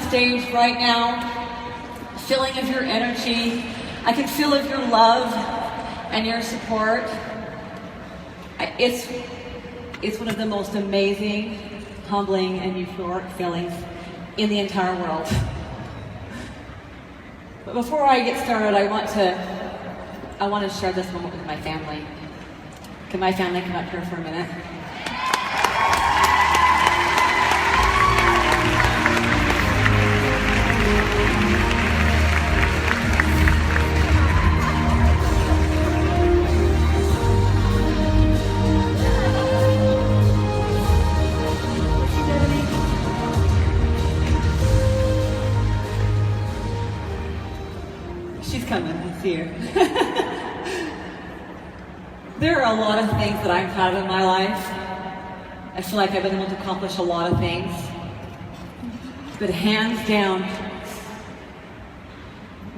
stage right now, feeling of your energy. I can feel of your love and your support. It's one of the most amazing, humbling, and euphoric feelings in the entire world. But before I get started, I want to share this moment with my family. Can my family come up here for a minute? She's coming, I see her. There are a lot of things that I'm proud of in my life. I feel like I've been able to accomplish a lot of things. But hands down,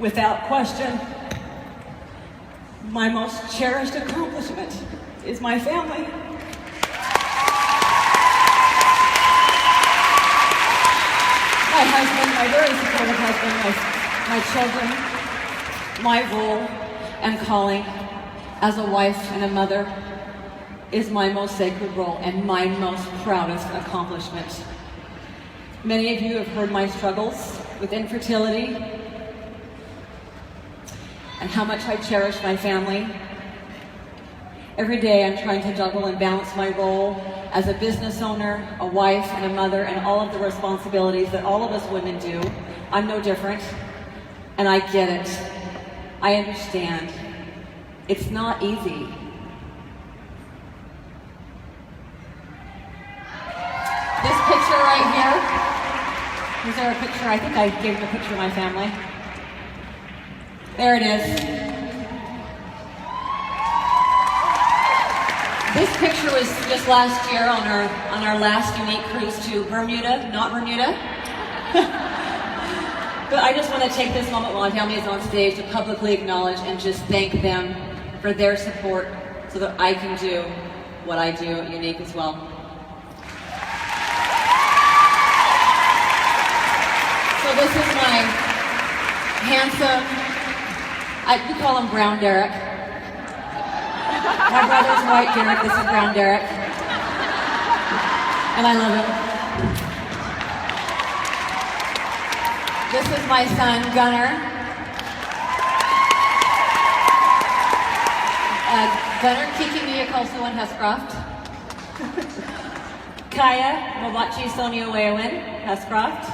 without question, my most cherished accomplishment is my family. My husband, my very supportive husband, my children, my role and calling as a wife and a mother is my most sacred role and my most proudest accomplishment. Many of you have heard my struggles with infertility and how much I cherish my family. Every day I'm trying to juggle and balance my role as a business owner, a wife, and a mother, and all of the responsibilities that all of us women do. I'm no different, and I get it. I understand. It's not easy. This picture right here, is there a picture? I think I gave you a picture of my family. There it is. This picture was just last year on our last unique cruise to Bermuda, not Bermuda. But I just want to take this moment while my family is on stage to publicly acknowledge and just thank them for their support so that I can do what I do at Unique as well. So this is my handsome, we call him Brown Derek. My brother's White Derek, this is Brown Derek. And I love him. This is my son, Gunnar. Gunnar Kiki Miyakolso in Hescroft. Kaya Mabachi Sonia Weowin, Hescroft.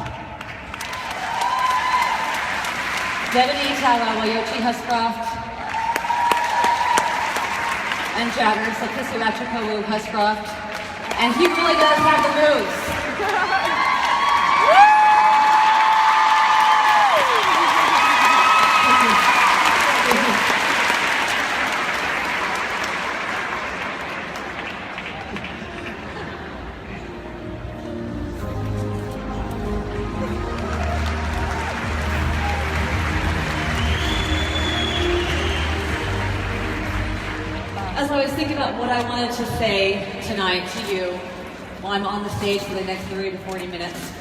Devani Tawa Wayochi, Hescroft. And Jagger Sakisu Achakowu, Hescroft. And he really does have the moves. As I was thinking about what I wanted to say tonight to you while I'm on the stage for the next 30 to 40 minutes,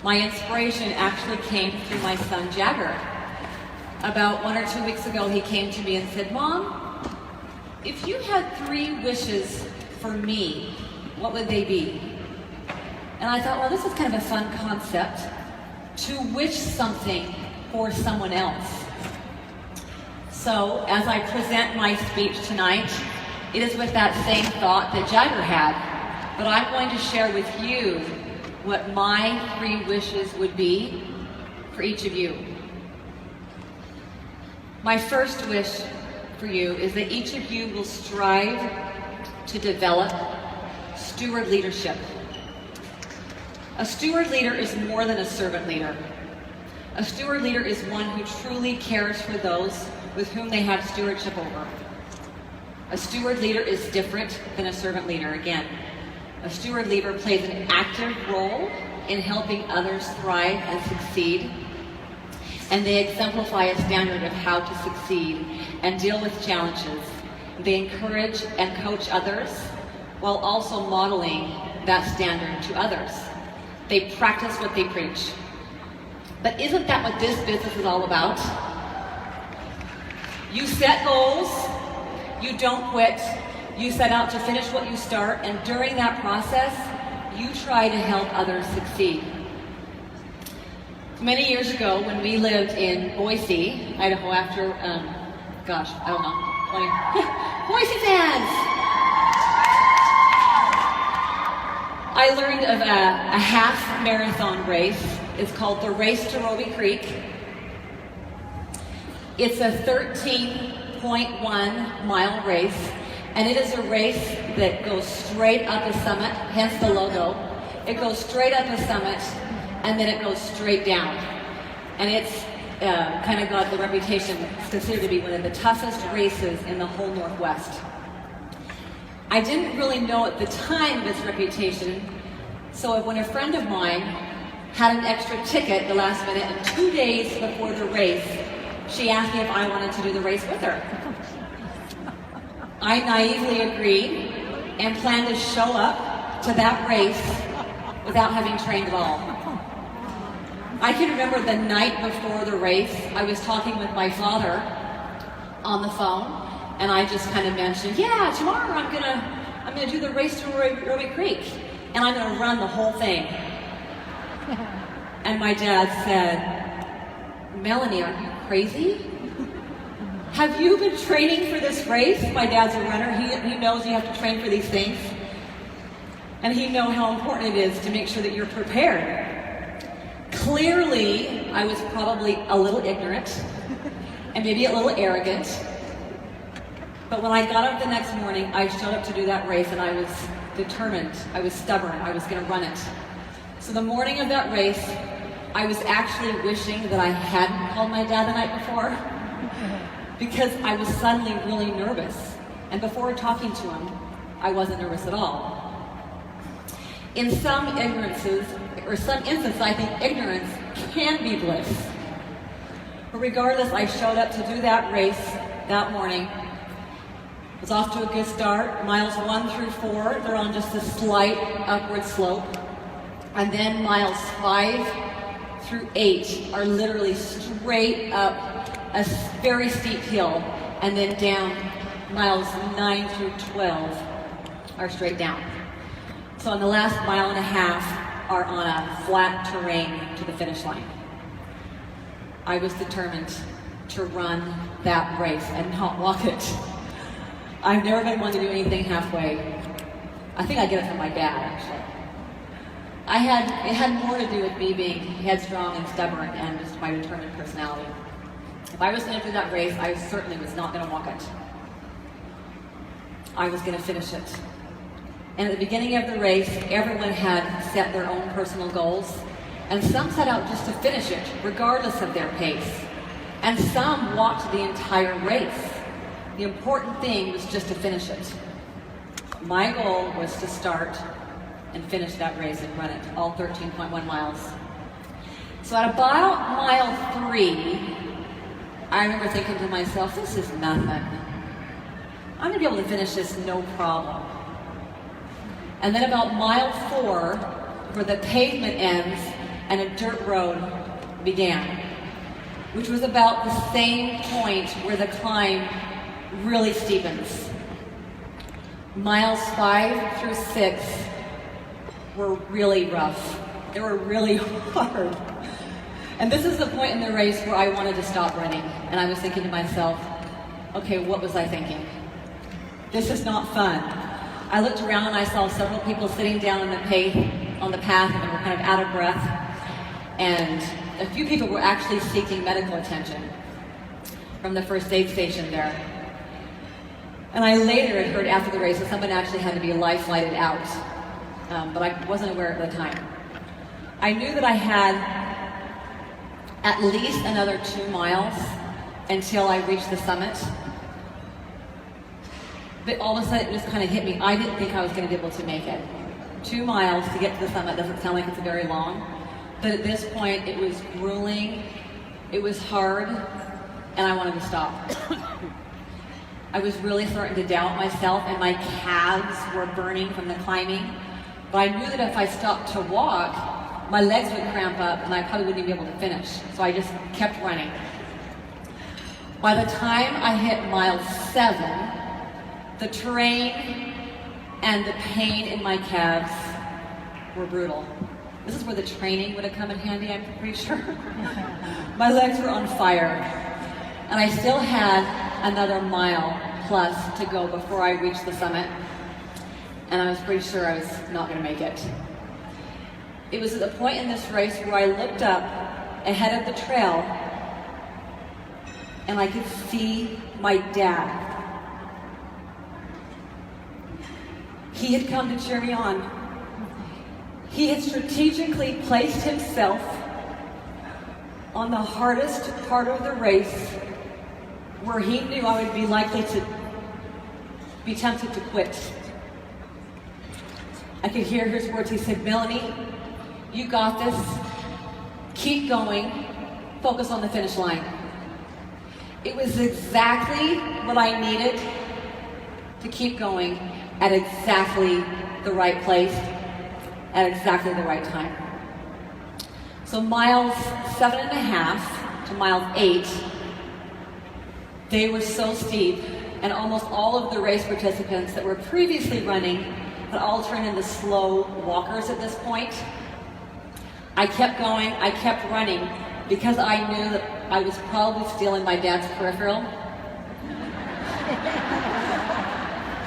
my inspiration actually came through my son Jagger. About 1 or 2 weeks ago, he came to me and said, "Mom, if you had 3 wishes for me, what would they be?" And I thought, well, this is kind of a fun concept, to wish something for someone else. So, as I present my speech tonight, it is with that same thought that Jagger had, but I'm going to share with you what my 3 wishes would be for each of you. My first wish for you is that each of you will strive to develop steward leadership. A steward leader is more than a servant leader. A steward leader is one who truly cares for those with whom they have stewardship over. A steward leader is different than a servant leader. Again, a steward leader plays an active role in helping others thrive and succeed, and they exemplify a standard of how to succeed and deal with challenges. They encourage and coach others while also modeling that standard to others. They practice what they preach. But isn't that what this business is all about? You set goals, you don't quit, you set out to finish what you start, and during that process, you try to help others succeed. Many years ago, when we lived in Boise, Idaho, after, I don't know, 20, Boise fans! I learned of a half marathon race. It's called the Race to Roby Creek. It's a 13.1 mile race, and it is a race that goes straight up a summit, hence the logo. It goes straight up a summit, and then it goes straight down. And it's kind of got the reputation, it's considered to be one of the toughest races in the whole Northwest. I didn't really know at the time of its reputation, so when a friend of mine had an extra ticket at the last minute, and 2 days before the race, she asked me if I wanted to do the race with her. I naively agreed and planned to show up to that race without having trained at all. I can remember the night before the race, I was talking with my father on the phone, and I just kind of mentioned, yeah, tomorrow I'm gonna do the Race to Roby Creek, and I'm gonna run the whole thing. And my dad said, Melanie, are you crazy? Have you been training for this race? My dad's a runner. He knows you have to train for these things. And he knows how important it is to make sure that you're prepared. Clearly, I was probably a little ignorant and maybe a little arrogant. But when I got up the next morning, I showed up to do that race, and I was determined. I was stubborn. I was going to run it. So the morning of that race, I was actually wishing that I hadn't called my dad the night before, because I was suddenly really nervous. And before talking to him, I wasn't nervous at all. In some instances, I think ignorance can be bliss. But regardless, I showed up to do that race that morning. Was off to a good start. Miles 1 through 4, they're on just a slight upward slope. And then miles 5 through 8 are literally straight up a very steep hill, and then down. Miles 9 through 12 are straight down. So in the last mile and a half are on a flat terrain to the finish line. I was determined to run that race and not walk it. I've never been one to do anything halfway. I think I get it from my dad, actually. It had more to do with me being headstrong and stubborn and just my determined personality. If I was going to do that race, I certainly was not going to walk it. I was going to finish it. And at the beginning of the race, everyone had set their own personal goals, and some set out just to finish it, regardless of their pace. And some walked the entire race. The important thing was just to finish it. My goal was to start and finish that race and run it, all 13.1 miles. So at about mile 3, I remember thinking to myself, this is nothing. I'm gonna be able to finish this no problem. And then about mile 4, where the pavement ends and a dirt road began, which was about the same point where the climb really steepens. Miles 5 through 6 were really rough. They were really hard. And this is the point in the race where I wanted to stop running. And I was thinking to myself, okay, what was I thinking? This is not fun. I looked around and I saw several people sitting down on the path and they were kind of out of breath. And a few people were actually seeking medical attention from the first aid station there. And I later had heard after the race that someone actually had to be life flighted out, but I wasn't aware at the time. I knew that I had at least another 2 miles until I reached the summit. But all of a sudden it just kind of hit me. I didn't think I was going to be able to make it. 2 miles to get to the summit doesn't sound like it's very long, but at this point it was grueling, it was hard, and I wanted to stop. I was really starting to doubt myself, and my calves were burning from the climbing. But I knew that if I stopped to walk, my legs would cramp up and I probably wouldn't even be able to finish. So I just kept running. By the time I hit mile 7, the terrain and the pain in my calves were brutal. This is where the training would have come in handy, I'm pretty sure. My legs were on fire. And I still had another mile plus to go before I reached the summit. And I was pretty sure I was not going to make it. It was at the point in this race where I looked up ahead of the trail and I could see my dad. He had come to cheer me on. He had strategically placed himself on the hardest part of the race where he knew I would be likely to be tempted to quit. I could hear his words. He said, "Melanie, you got this. Keep going. Focus on the finish line." It was exactly what I needed to keep going at exactly the right place, at exactly the right time. So miles 7.5 to miles 8, they were so steep, and almost all of the race participants that were previously running had all turned into slow walkers at this point. I kept going, I kept running, because I knew that I was probably still in my dad's peripheral.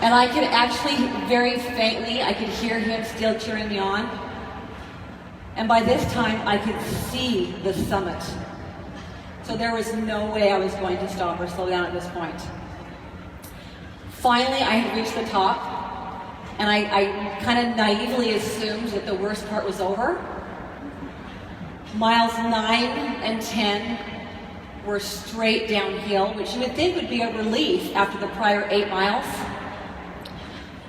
And I could actually, very faintly, I could hear him still cheering me on. And by this time, I could see the summit. So there was no way I was going to stop or slow down at this point. Finally, I had reached the top, and I kind of naively assumed that the worst part was over. Miles 9 and 10 were straight downhill, which you would think would be a relief after the prior 8 miles.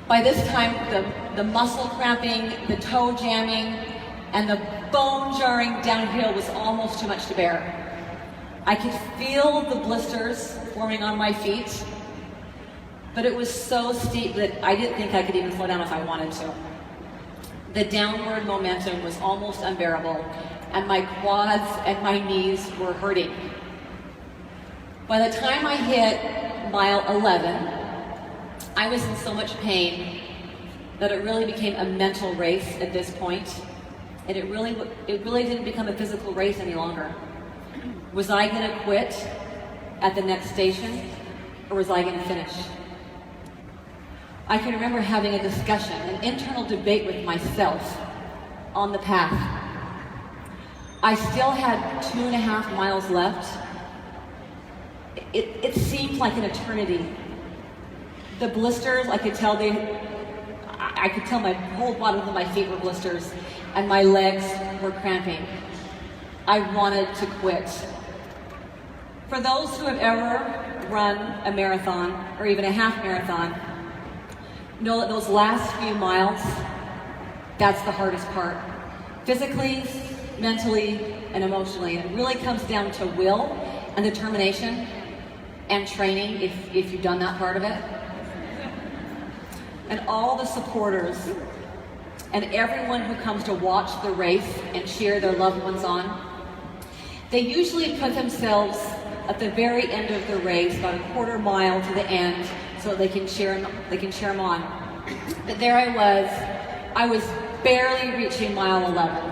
By this time, the muscle cramping, the toe jamming, and the bone jarring downhill was almost too much to bear. I could feel the blisters forming on my feet, but it was so steep that I didn't think I could even slow down if I wanted to. The downward momentum was almost unbearable, and my quads and my knees were hurting. By the time I hit mile 11, I was in so much pain that it really became a mental race at this point, and it really didn't become a physical race any longer. Was I going to quit at the next station, or was I going to finish? I can remember having a discussion, an internal debate with myself on the path. I still had 2.5 miles left. It seemed like an eternity. The blisters, I could tell my whole bottom of my feet were blisters, and my legs were cramping. I wanted to quit. For those who have ever run a marathon, or even a half marathon, know that those last few miles, that's the hardest part. Physically, mentally, and emotionally. It really comes down to will and determination and training, if you've done that part of it. And all the supporters and everyone who comes to watch the race and cheer their loved ones on, they usually put themselves at the very end of the race, about 1/4 mile to the end, so they can cheer them on. But there I was barely reaching mile 11,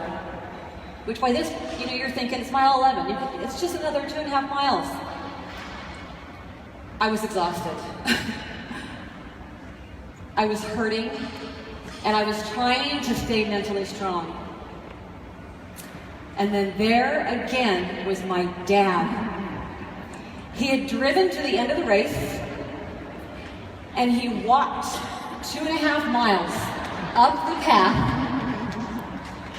which by this, you're thinking it's mile 11, it's just another 2.5 miles. I was exhausted. I was hurting, and I was trying to stay mentally strong. And then there again was my dad. He had driven to the end of the race, and he walked 2.5 miles up the path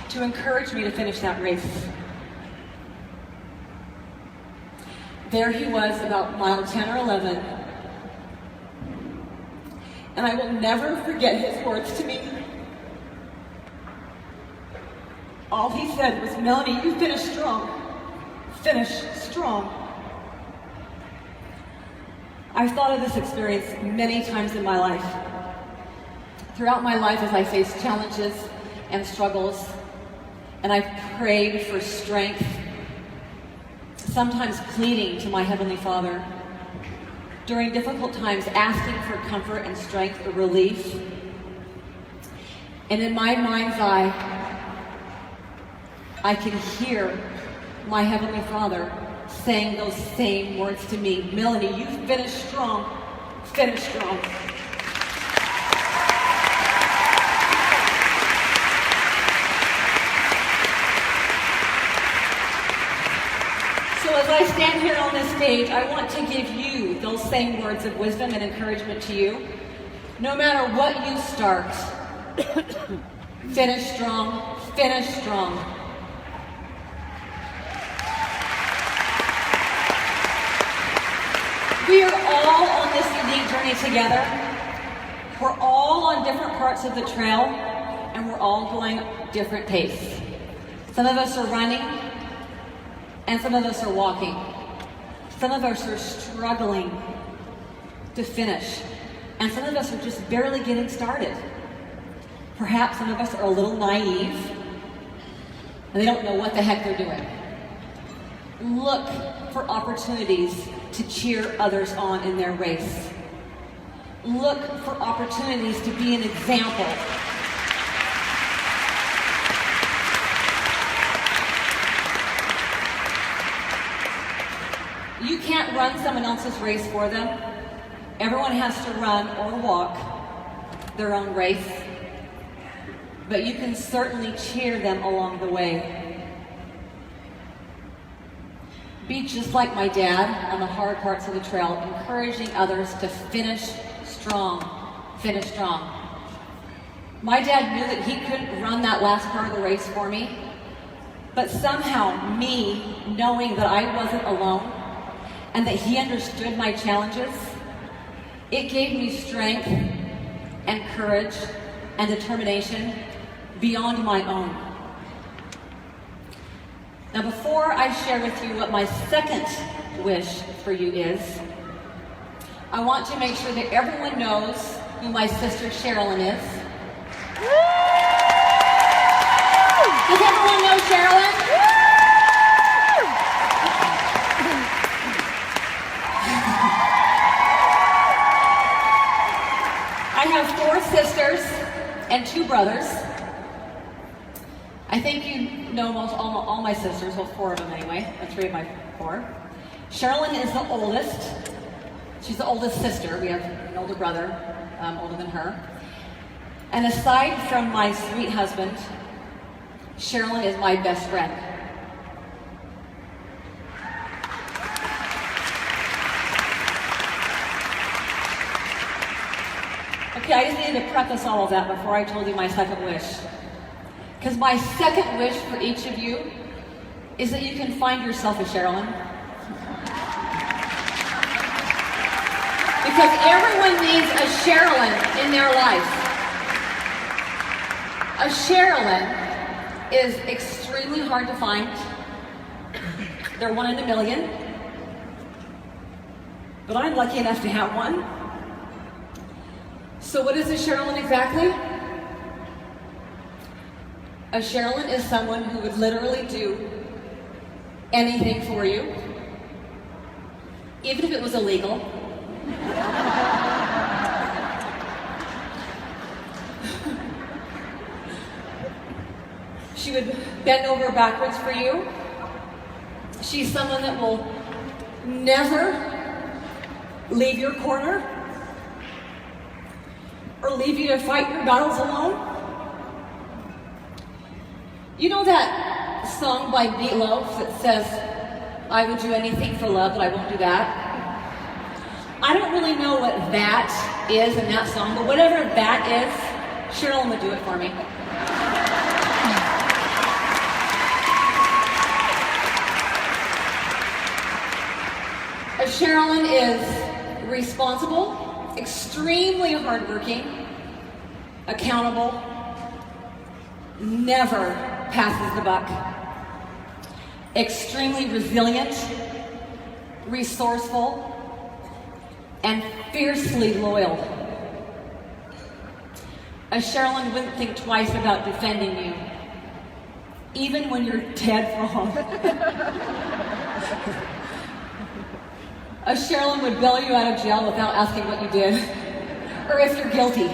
to encourage me to finish that race. There he was about mile 10 or 11, and I will never forget his words to me. All he said was, "Melanie, you finished strong. Finish strong." I've thought of this experience many times in my life. Throughout my life, as I faced challenges and struggles, and I've prayed for strength, sometimes pleading to my Heavenly Father, during difficult times asking for comfort and strength or relief. And in my mind's eye, I can hear my Heavenly Father saying those same words to me. Melanie, you finish strong. Finish strong. So as I stand here on this stage, I want to give you those same words of wisdom and encouragement to you. No matter what you start, finish strong, finish strong. We are all on this unique journey together. We're all on different parts of the trail, and we're all going different pace. Some of us are running, and some of us are walking. Some of us are struggling to finish, and some of us are just barely getting started. Perhaps some of us are a little naive, and they don't know what the heck they're doing. Look for opportunities to cheer others on in their race. Look for opportunities to be an example. You can't run someone else's race for them. Everyone has to run or walk their own race. But you can certainly cheer them along the way. Be just like my dad on the hard parts of the trail, encouraging others to finish strong. Finish strong. My dad knew that he couldn't run that last part of the race for me, but somehow me knowing that I wasn't alone and that he understood my challenges, it gave me strength and courage and determination beyond my own. Now, before I share with you what my second wish for you is, I want to make sure that everyone knows who my sister Sherilyn is. Does everyone know Sherilyn? I have 4 sisters and 2 brothers. I think you know all my sisters, well 4 of them anyway, or 3 of my 4. Sherilyn is the oldest. She's the oldest sister. We have an older brother, older than her. And aside from my sweet husband, Sherilyn is my best friend. Okay, I just needed to preface all of that before I told you my second wish. Because my second wish for each of you is that you can find yourself a Sherilyn. Because everyone needs a Sherilyn in their life. A Sherilyn is extremely hard to find. They're 1 in a million. But I'm lucky enough to have one. So what is a Sherilyn exactly? A Sherilyn is someone who would literally do anything for you, even if it was illegal. She would bend over backwards for you. She's someone that will never leave your corner or leave you to fight your battles alone. You know that song by Meatloaf that says, I would do anything for love, but I won't do that? I don't really know what that is in that song, but whatever that is, Sherilyn would do it for me. A Sherilyn is responsible, extremely hardworking, accountable, never passes the buck, extremely resilient, resourceful, and fiercely loyal. A Sherilyn wouldn't think twice about defending you even when you're dead wrong. A Sherilyn would bail you out of jail without asking what you did, or if you're guilty.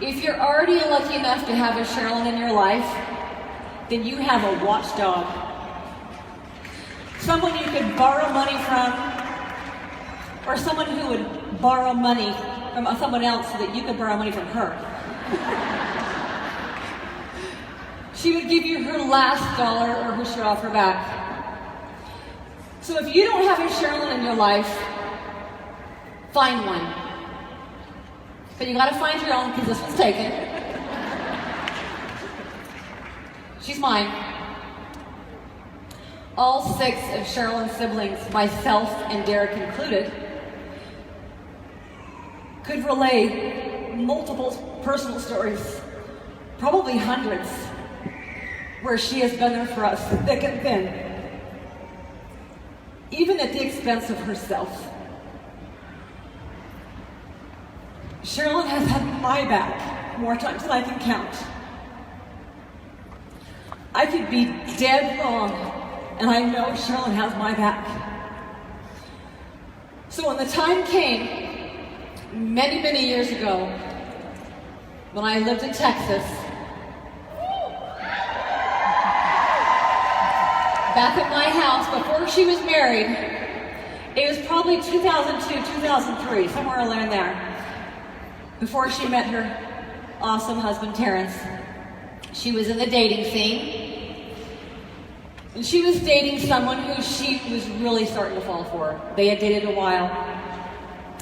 If you're already lucky enough to have a Sherilyn in your life, then you have a watchdog. Someone you could borrow money from, or someone who would borrow money from someone else so that you could borrow money from her. She would give you her last dollar or her shirt off her back. So if you don't have a Sherilyn in your life, find one. But you gotta find your own because this one's taken. She's mine. All 6 of Sherilyn's siblings, myself and Derek included, could relay multiple personal stories, probably hundreds, where she has been there for us, thick and thin, even at the expense of herself. Sherilyn has had my back more times than I can count. I could be dead wrong, and I know Sherilyn has my back. So when the time came, many, many years ago, when I lived in Texas, back at my house before she was married, it was probably 2002, 2003, somewhere around there, before she met her awesome husband, Terrence. She was in the dating scene, and she was dating someone who she was really starting to fall for. They had dated a while,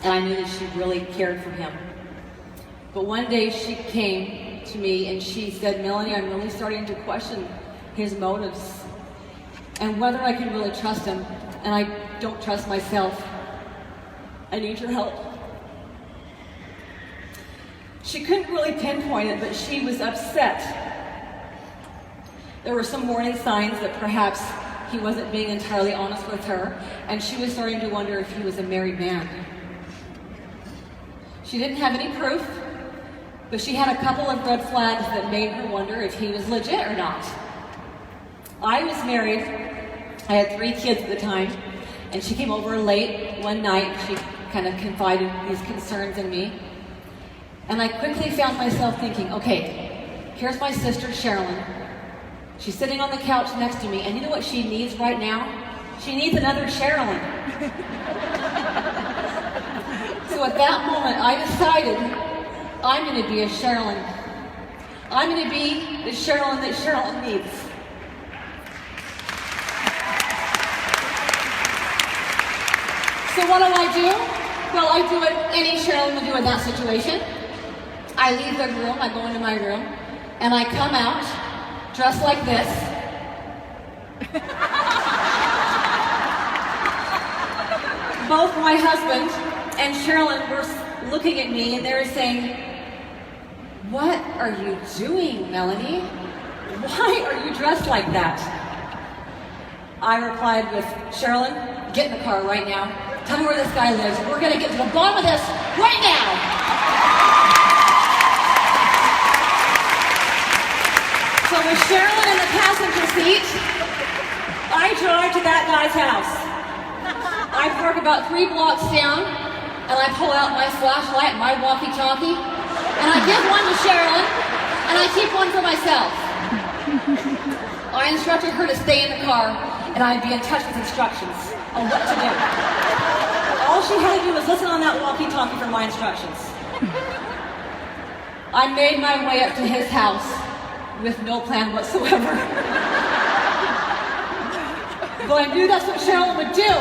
and I knew that she really cared for him. But one day she came to me and she said, "Melanie, I'm really starting to question his motives and whether I can really trust him, and I don't trust myself. I need your help." She couldn't really pinpoint it, but she was upset. There were some warning signs that perhaps he wasn't being entirely honest with her, and she was starting to wonder if he was a married man. She didn't have any proof, but she had a couple of red flags that made her wonder if he was legit or not. I was married. I had 3 kids at the time, and she came over late one night. She kind of confided these concerns in me. And I quickly found myself thinking, okay, here's my sister, Sherilyn. She's sitting on the couch next to me, and you know what she needs right now? She needs another Sherilyn. So at that moment, I decided I'm going to be a Sherilyn. I'm going to be the Sherilyn that Sherilyn needs. So what do? Well, I do what any Sherilyn would do in that situation. I leave the room, I go into my room, and I come out dressed like this. Both my husband and Sherilyn were looking at me and they were saying, "What are you doing, Melanie? Why are you dressed like that?" I replied with, "Sherilyn, get in the car right now. Tell me where this guy lives. We're going to get to the bottom of this right now." So with Sherilyn in the passenger seat, I drive to that guy's house. I park about 3 blocks down, and I pull out my flashlight, my walkie-talkie, and I give one to Sherilyn, and I keep one for myself. I instructed her to stay in the car, and I'd be in touch with instructions on what to do. All she had to do was listen on that walkie-talkie for my instructions. I made my way up to his house with no plan whatsoever. But I knew that's what Sherilyn would do.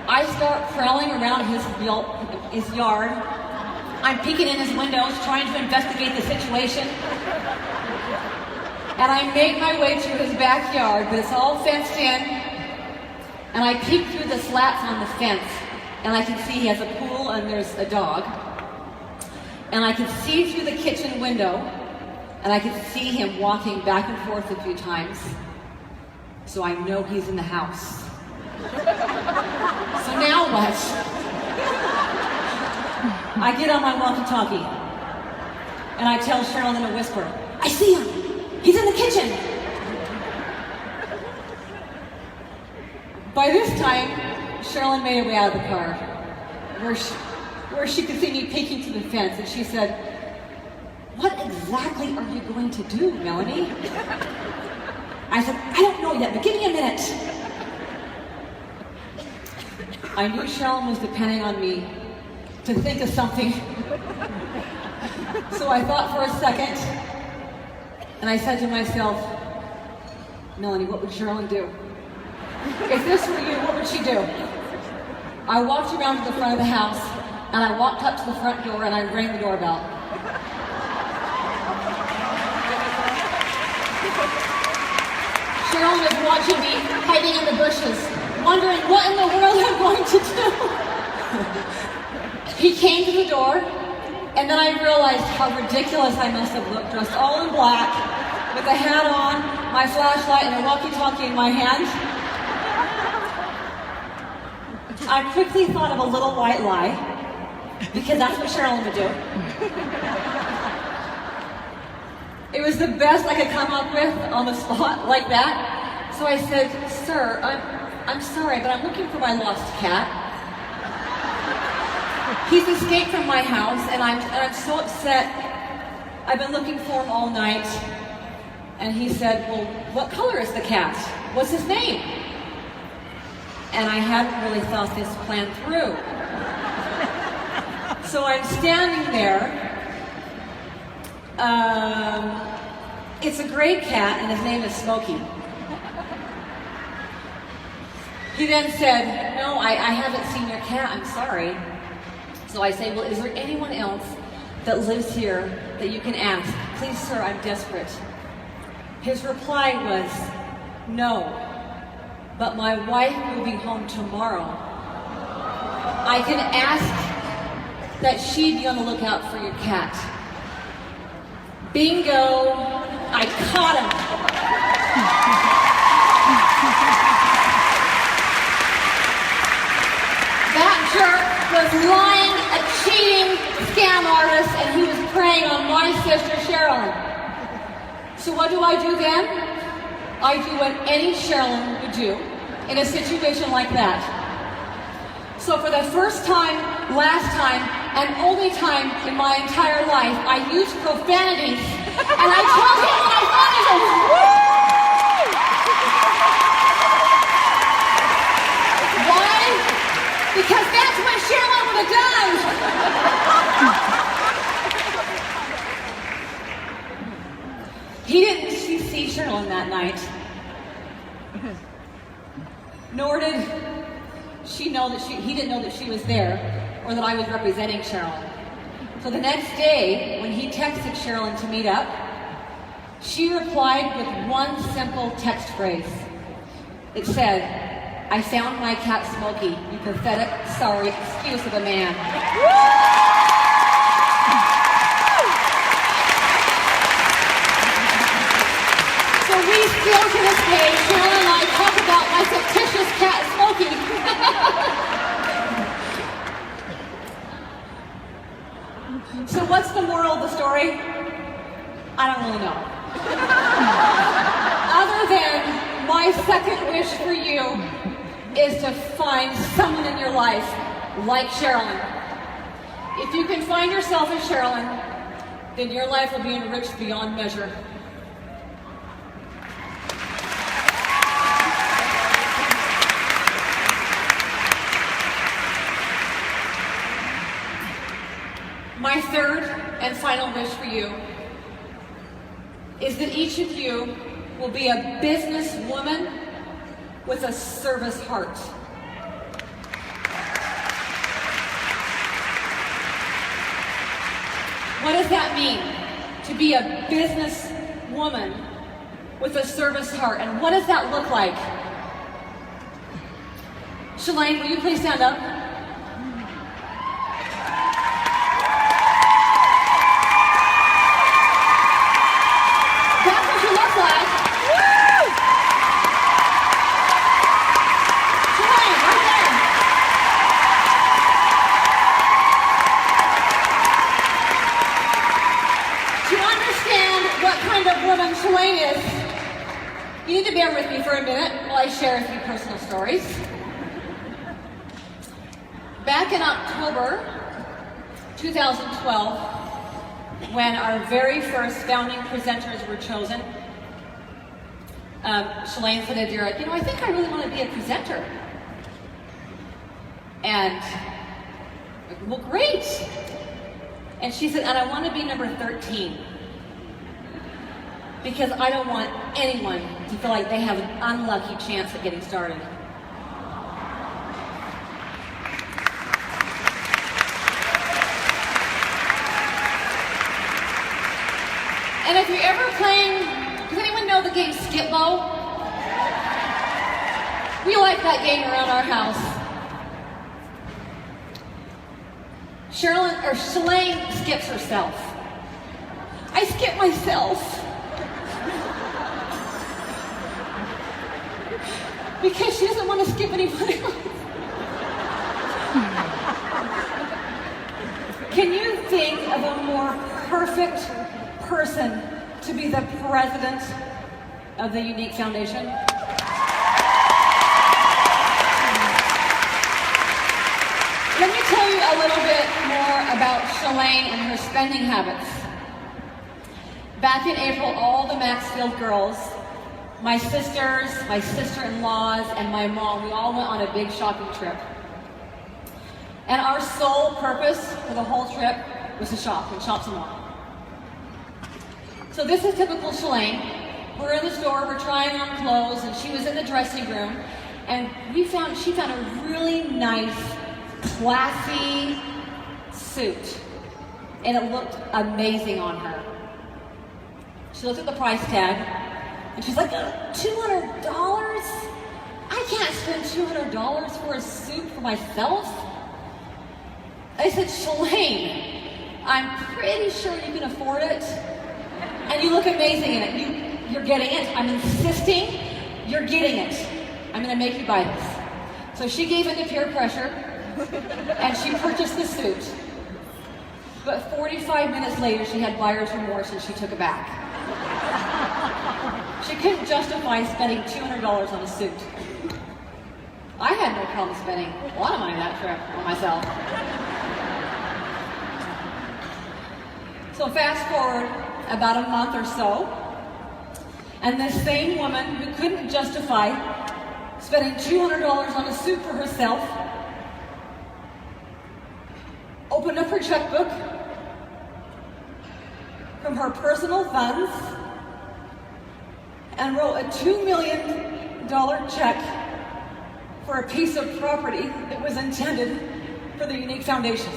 I start prowling around his yard. I'm peeking in his windows, trying to investigate the situation. And I make my way to his backyard, but it's all fenced in. And I peek through the slats on the fence, and I can see he has a pool and there's a dog. And I can see through the kitchen window, and I can see him walking back and forth a few times. So I know he's in the house. So now what? I get on my walkie-talkie. And I tell Sherilyn in a whisper, I see him. He's in the kitchen. By this time, Sherilyn made her way out of the car, where she could see me peeking through the fence, and she said, what exactly are you going to do, Melanie? I said, I don't know yet, but give me a minute. I knew Sherilyn was depending on me to think of something. So I thought for a second, and I said to myself, Melanie, what would Sherilyn do? If this were you, what would she do? I walked around to the front of the house, and I walked up to the front door, and I rang the doorbell. Sherilyn was watching me, hiding in the bushes, wondering what in the world I'm going to do. He came to the door, and then I realized how ridiculous I must have looked, dressed all in black, with a hat on, my flashlight, and a walkie-talkie in my hand. I quickly thought of a little white lie, because that's what Sherilyn would do. It was the best I could come up with on the spot like that. So I said, sir, I'm sorry, but I'm looking for my lost cat. He's escaped from my house, and I'm so upset. I've been looking for him all night. And he said, well, what color is the cat? What's his name? And I hadn't really thought this plan through. So I'm standing there. It's a gray cat, and his name is Smokey. He then said, no, I haven't seen your cat, I'm sorry. So I say, well, is there anyone else that lives here that you can ask? Please, sir, I'm desperate. His reply was, no, but my wife will be home tomorrow. I can ask that she be on the lookout for your cat. Bingo, I caught him. That jerk was lying, a cheating scam artist, and he was preying on my sister Sherilyn. So what do I do then? I do what any Sherilyn would do in a situation like that. So for the first time, last time, and only time in my entire life, I used profanity, and I told him what I thought of him. Why? Because that's what Sherilyn would have done. He didn't see Sherilyn that night, nor did he didn't know that she was there, or that I was representing Sherilyn. So the next day, when he texted Sherilyn to meet up, she replied with one simple text phrase. It said, I found my cat Smokey, you pathetic, sorry excuse of a man. So we still to this day, Sherilyn and I talk about my fictitious cat Smokey. So what's the moral of the story? I don't really know. Other than my second wish for you is to find someone in your life like Sherilyn. If you can find yourself as Sherilyn, then your life will be enriched beyond measure. My third and final wish for you is that each of you will be a businesswoman with a service heart. What does that mean, to be a businesswoman with a service heart? And what does that look like? Shalane, will you please stand up? You need to bear with me for a minute while I share a few personal stories. Back in October 2012, when our very first founding presenters were chosen, Shalane said to Derek, I think I really want to be a presenter. And, well, great. And she said, and I want to be number 13. Because I don't want anyone to feel like they have an unlucky chance at getting started. And if you're ever playing, does anyone know the game Skip-Bo? We like that game around our house. Shalane skips herself. I skip myself. Because she doesn't want to skip anyone else. Can you think of a more perfect person to be the president of the Unique Foundation? Let me tell you a little bit more about Shalane and her spending habits. Back in April, all the Maxfield girls, my sisters, my sister-in-laws, and my mom, we all went on a big shopping trip. And our sole purpose for the whole trip was to shop and shop some more. So this is typical Shalane. We're in the store, we're trying on clothes, and she was in the dressing room, and she found a really nice, classy suit. And it looked amazing on her. She looked at the price tag, and she's like, $200? I can't spend $200 for a suit for myself. I said, Shalane, I'm pretty sure you can afford it. And you look amazing in it. You're getting it. I'm insisting you're getting it. I'm going to make you buy this. So she gave in to peer pressure, and she purchased the suit. But 45 minutes later, she had buyer's remorse, and she took it back. She couldn't justify spending $200 on a suit. I had no problem spending a lot of money that trip on myself. So fast forward about a month or so, and this same woman who couldn't justify spending $200 on a suit for herself opened up her checkbook from her personal funds and wrote a $2 million check for a piece of property that was intended for the Unique Foundation.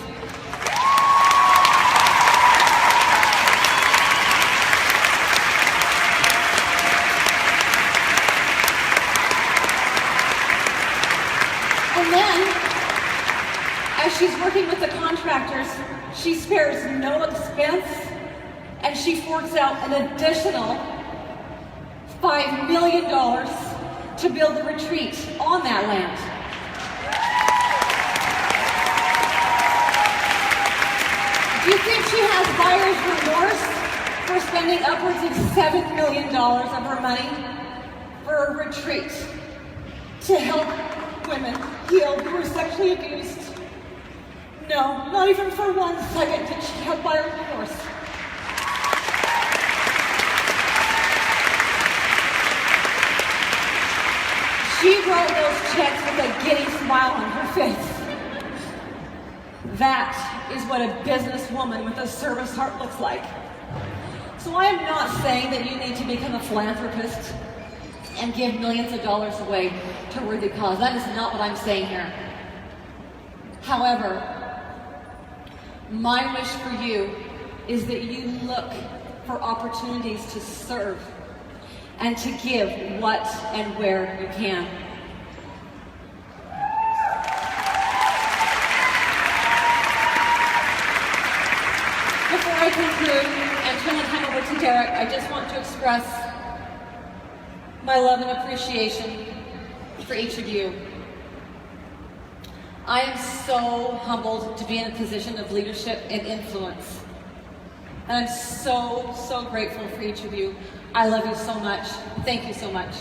And then, as she's working with the contractors, she spares no expense, and she forks out an additional $5 million to build the retreat on that land. Do you think she has buyer's remorse for spending upwards of $7 million of her money for a retreat to help women heal who were sexually abused? No, not even for 1 second did she have buyer's remorse. She wrote those checks with a giddy smile on her face. That is what a businesswoman with a service heart looks like. So I am not saying that you need to become a philanthropist and give millions of dollars away to a worthy cause. That is not what I'm saying here. However, my wish for you is that you look for opportunities to serve and to give what and where you can. Before I conclude and turn the time over to Derek, I just want to express my love and appreciation for each of you. I am so humbled to be in a position of leadership and influence. And I'm so, so grateful for each of you. I love you so much. Thank you so much.